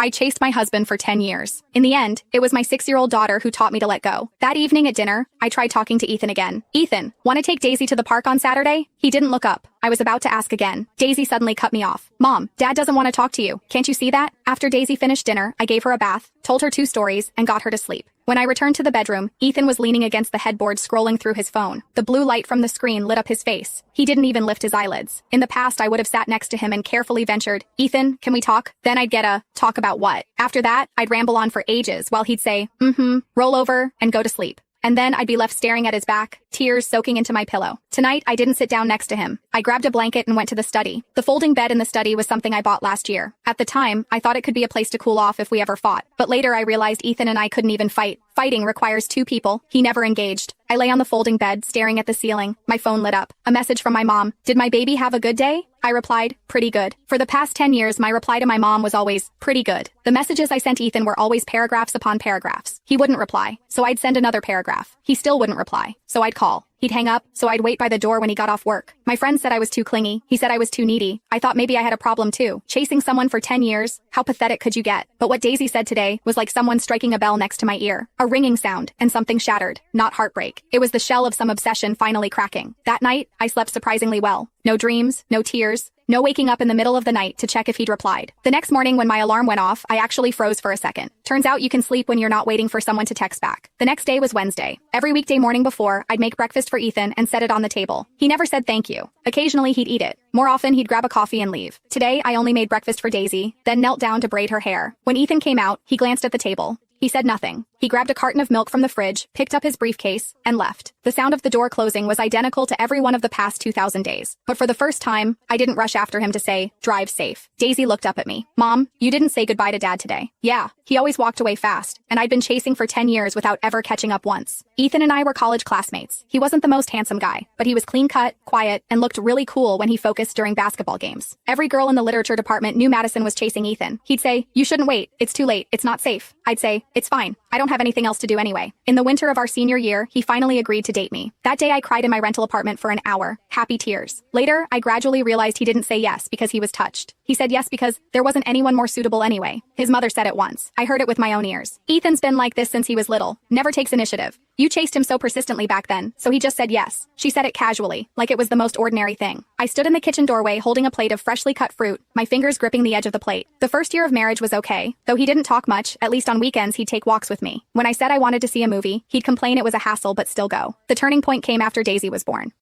I chased my husband for 10 years. In the end, it was my 6-year-old daughter who taught me to let go. That evening at dinner, I tried talking to Ethan again. Ethan, want to take Daisy to the park on Saturday? He didn't look up. I was about to ask again. Daisy suddenly cut me off. Mom, Dad doesn't want to talk to you. Can't you see that? After Daisy finished dinner, I gave her a bath, told her 2 stories, and got her to sleep. When I returned to the bedroom, Ethan was leaning against the headboard scrolling through his phone. The blue light from the screen lit up his face. He didn't even lift his eyelids. In the past, I would have sat next to him and carefully ventured, Ethan, can we talk? Then I'd get a, talk about what? After that, I'd ramble on for ages while he'd say, roll over, and go to sleep. And then I'd be left staring at his back, tears soaking into my pillow. Tonight, I didn't sit down next to him. I grabbed a blanket and went to the study. The folding bed in the study was something I bought last year. At the time, I thought it could be a place to cool off if we ever fought. But later I realized Ethan and I couldn't even fight. Fighting requires 2 people. He never engaged. I lay on the folding bed, staring at the ceiling. My phone lit up. A message from my mom. Did my baby have a good day? I replied, pretty good. For the past 10 years, my reply to my mom was always, pretty good. The messages I sent Ethan were always paragraphs upon paragraphs. He wouldn't reply, so I'd send another paragraph. He still wouldn't reply, so I'd call. He'd hang up, so I'd wait by the door when he got off work. My friend said I was too clingy. He said I was too needy. I thought maybe I had a problem too. Chasing someone for 10 years? How pathetic could you get? But what Daisy said today was like someone striking a bell next to my ear. A ringing sound, and something shattered. Not heartbreak. It was the shell of some obsession finally cracking. That night, I slept surprisingly well. No dreams, no tears, no waking up in the middle of the night to check if he'd replied. The next morning when my alarm went off, I actually froze for a second. Turns out you can sleep when you're not waiting for someone to text back. The next day was Wednesday. Every weekday morning before, I'd make breakfast for Ethan and set it on the table. He never said thank you. Occasionally he'd eat it. More often he'd grab a coffee and leave. Today, I only made breakfast for Daisy, then knelt down to braid her hair. When Ethan came out, he glanced at the table. He said nothing. He grabbed a carton of milk from the fridge, picked up his briefcase, and left. The sound of the door closing was identical to every one of the past 2,000 days. But for the first time, I didn't rush after him to say, drive safe. Daisy looked up at me. Mom, you didn't say goodbye to Dad today. Yeah, he always walked away fast, and I'd been chasing for 10 years without ever catching up once. Ethan and I were college classmates. He wasn't the most handsome guy, but he was clean-cut, quiet, and looked really cool when he focused during basketball games. Every girl in the literature department knew Madison was chasing Ethan. He'd say, you shouldn't wait. It's too late. It's not safe. I'd say, it's fine. I don't have anything else to do anyway. In the winter of our senior year, he finally agreed to date me. That day I cried in my rental apartment for an hour. Happy tears. Later, I gradually realized he didn't say yes because he was touched. He said yes because there wasn't anyone more suitable anyway. His mother said it once. I heard it with my own ears. Ethan's been like this since he was little. Never takes initiative. You chased him so persistently back then, so he just said yes. She said it casually, like it was the most ordinary thing. I stood in the kitchen doorway holding a plate of freshly cut fruit, my fingers gripping the edge of the plate. The first year of marriage was okay. Though he didn't talk much, at least on weekends he'd take walks with me. When I said I wanted to see a movie, he'd complain it was a hassle but still go. The turning point came after Daisy was born.